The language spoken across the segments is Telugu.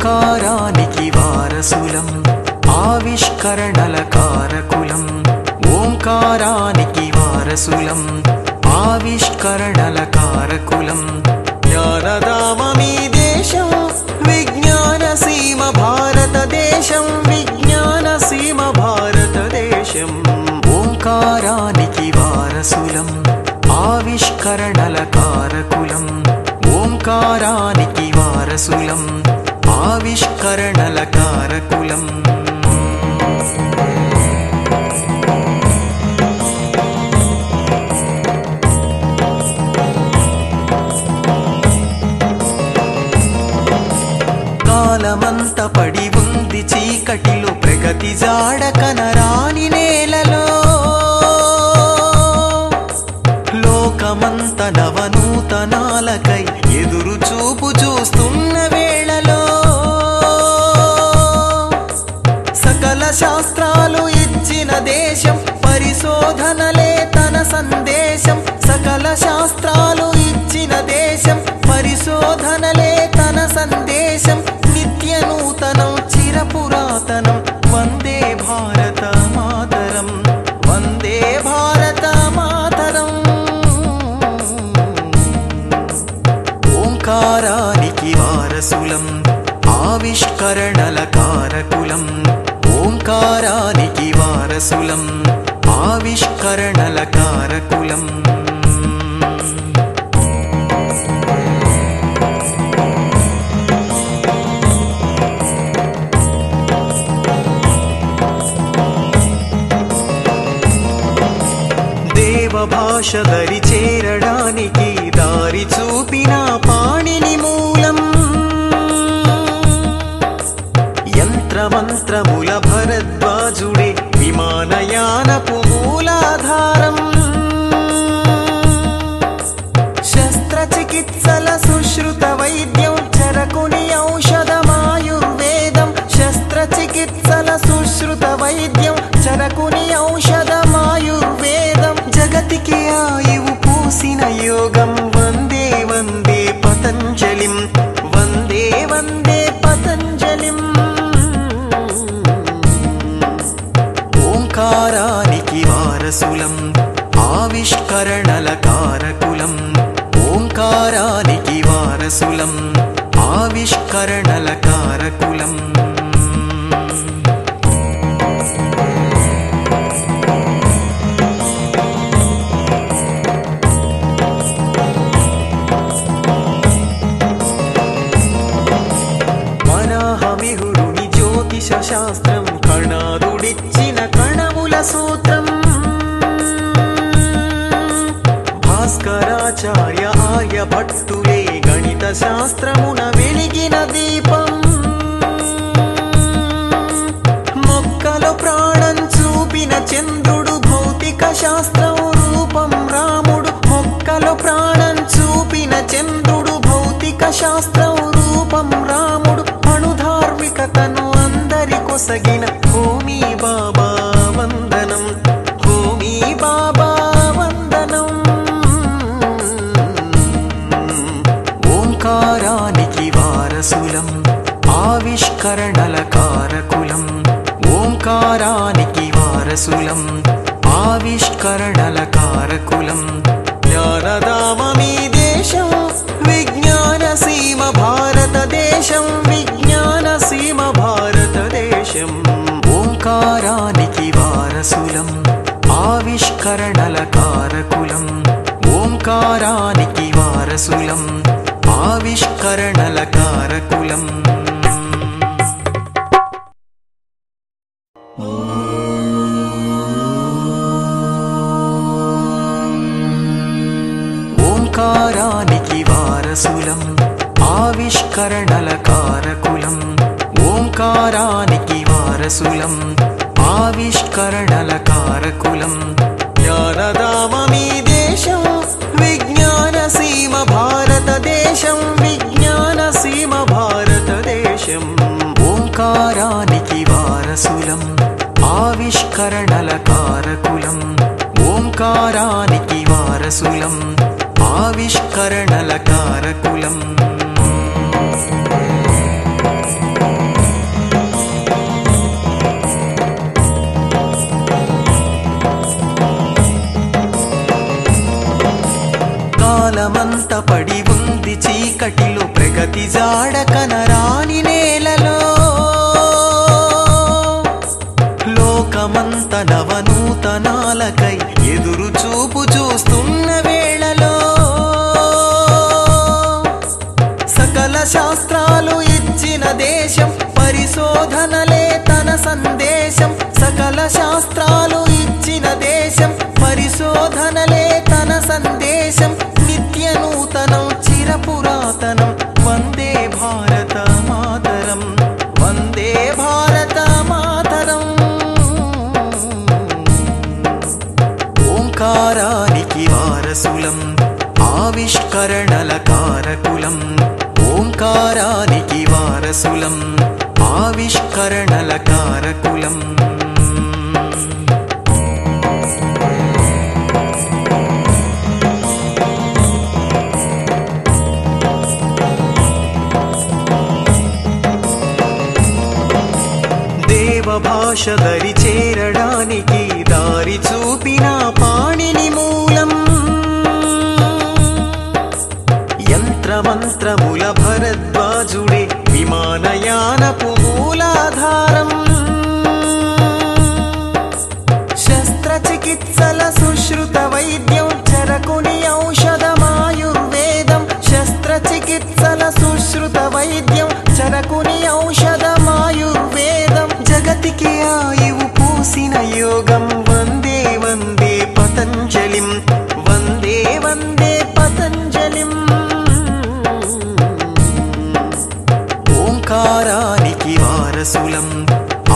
ఓంకారానికి వారసులం ఆవిష్కరణల కారకులం ఓంకారానికి వారసులం ఆవిష్కరణల కారకులం జ్ఞానధామమీ దేశం విజ్ఞాన సీమ భారతదేశం విజ్ఞాన సీమ భారతదేశం ఓంకారానికి వారసులం ఆవిష్కరణల కారకులం ఓంకారానికి వారసులం ఆవిష్కరణల కారకులం కాలమంత పడి ఉంది చీకటిలో ప్రగతి జాడ కనరాని నేలలో లోకమంత నవనూతనాలకై ఎదురు చూపు చూస్తున్న వేళలో సకల శాస్త్రాలు ఇచ్చిన దేశం పరిశోధనలే తన సందేశం సకల శాస్త్రాలు ఇచ్చిన దేశం పరిశోధనలే తన సందేశం నిత్య నూతనం చిరపురాతనం వందే భారత మాతరం వందే భారత మాతరం ఓంకారానికి వారసులం ఆవిష్కరణల కారకులం ఓంకారానికి వారసులం ఆవిష్కరణల కారకులం భాష దరి చేరడానికి దారి చూపిన పాణిని మూలం యంత్రమంత్రముల భరద్వాజుడే విమానయానపు మూలాధారం శస్త్రచికిత్సల సుశ్రుత వైద్యం చరకుని ఔషధమాయుర్వేదం శస్త్రచికిత్సల సుశ్రుత వైద్యం చరకుని ఔషధమాయుర్వేదం జగతికి ఆయువు పూసిన యోగం వందే వందే పతంజలిం వందే వందే పతంజలిం ఓంకారానికి వారసులం ఆవిష్కరణల కారకులం ఓంకారానికి వారసులం ఆవిష్కరణల కారకులం వరాహమిహిరుని జ్యోతిష శాస్త్రం కణాదుడిచ్చిన కణముల సూత్రం భాస్కరాచార్య ఆర్యభట్టులే గణిత శాస్త్రమున వెలిగిన దీపం మొక్కలో ప్రాణం చూపిన చంద్రుడు భౌతిక శాస్త్రం రూపం రాముడు మొక్కలో ప్రాణం చూపిన చంద్రుడు భౌతిక శాస్త్రం రూపం రాముడు అణుధార్మికతను అందరి కొసగిన హోమీ బాబా వందనం హోమీ బాబా వందనం ఓంకారానికి వారసులం ఆవిష్కరణల కారకులం ఓంకారానికి వారసులం ఆవిష్కరణల కారకులం జ్ఞానధామమీ దేశం విజ్ఞాన సీమ భారతదేశం విజ్ఞాన సీమ భారతదేశం ఓంకారానికి వారసులం ఆవిష్కరణల కారకులం ఓంకారానికి వారసులం ఆవిష్కరణల కారకులం ఓంకారానికి వారసులం ఆవిష్కరణల కారకులం ఓంకారానికి వారసులం ఆవిష్కరణల కారకులం జ్ఞానధామమీ దేశం విజ్ఞాన సీమ భారతదేశం విజ్ఞాన సీమ భారతదేశం ఓంకారానికి వారసులం ఆవిష్కరణల కారకులం ఓంకారానికి వారసులం ఆవిష్కరణల కారకులం కాలమంత పడి ఉంది చీకటిలో ప్రగతి జాడ కనరాని నేలలో లోకమంత నవనూతనాలకై ఎదురు చూపు చూస్తున్న వేళలో సకల శాస్త్రాలు ఇచ్చిన దేశం పరిశోధనలే తన సందేశం సకల శాస్త్రాలు ఇచ్చిన దేశం పరిశోధనలే తన సందేశం నిత్య నూతనం చిరపురాతనం వందే భారత మాతరం వందే భారత మాతరం ఓంకారానికి వారసులం ఆవిష్కరణల కారకులం ఓంకారానికి వారసులం ఆవిష్కరణల కారకులం దేవభాష దరి చేరడానికి దారి చూపిన పాణిని మూలం యంత్రమంత్రముల భరద్వాజుడే విమానయానపు మూలాధారం శస్త్రచికిత్సల సుశ్రుత వైద్యం చరకుని ఔషధమాయుర్వేదం శస్త్రచికిత్సల సుశ్రుత వైద్యం చరకుని ఔషధమాయుర్వేదం జగతికి ఆయువు పూసిన యోగం వందే వందే పతంజలిం వందే వందే పతంజలిం ఓంకారానికి వారసులం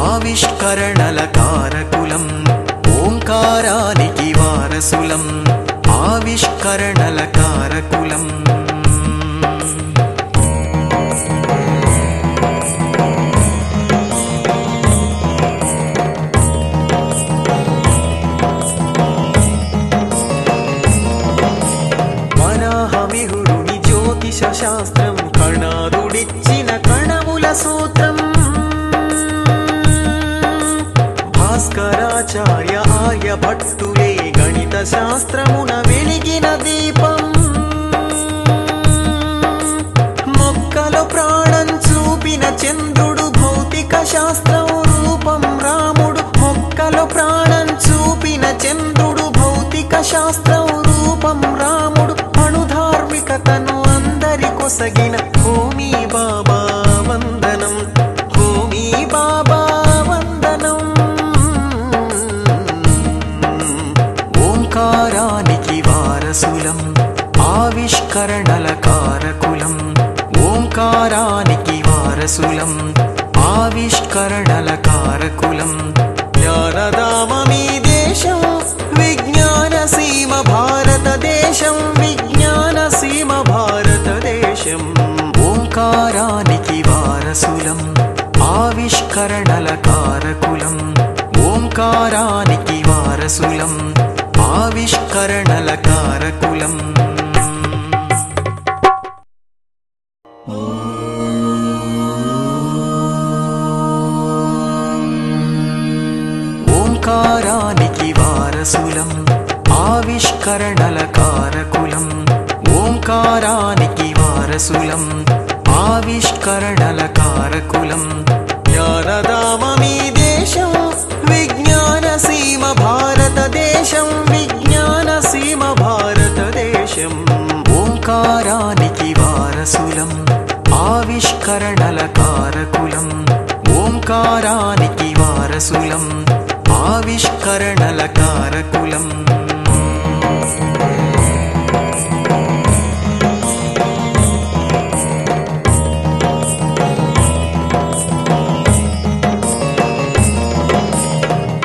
ఆవిష్కరణల కారకులం ఓంకారానికి వారసులం ఆవిష్కరణల కారకులం వరాహమిహిరుని జ్యోతిష శాస్త్రం కణాదుడిచ్చిన కణముల సూత్రం భాస్కరాచార్య ఆర్యభట్టులే గణిత శాస్త్రమున వెలిగిన దీపం మొక్కలో ప్రాణం చూపిన చంద్రుడు భౌతిక శాస్త్రం రూపం రాముడు మొక్కలో ప్రాణం చూపిన చంద్రుడు భౌతిక శాస్త్రం రూపం రాముడు అణుధార్మికతను అందరి కొసగిన హోమీ బాబా వందనం హోమీ బాబా వందనం ఓంకారానికి వారసులం ఆవిష్కరణల కారకులం ఓంకారానికి వారసులం ఆవిష్కరణల కారకులం జ్ఞానధామమీ దేశం విజ్ఞాన సీమ భారతదేశం విజ్ఞాన సీమ భారతదేశం ఓంకారానికి వారసులం ఆవిష్కరణల కారకులం ఓంకారానికి వారసులం ఆవిష్కరణల కారకులం ఓంకారానికి వారసులం ఆవిష్కరణల కారకులం ఓంకారానికి వారసులం ఆవిష్కరణల కారకులం జ్ఞానధామమీ దేశం విజ్ఞాన సీమ భారతదేశం విజ్ఞాన సీమ భారతదేశం ఓంకారానికి వారసులం ఆవిష్కరణల కారకులం ఓంకారానికి వారసులం ఆవిష్కరణల కారకులం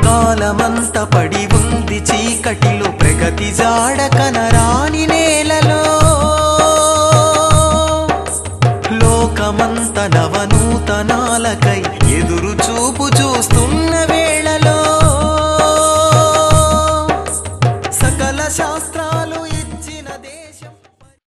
కాలమంత పడి ఉంది చీకటిలో ప్రగతి జాడ కనరాని నేలలో లోకమంత నవనూతనాలకై ఎదురు చూపు చూస్తున్న వేళలో సకల శాస్త్రాలు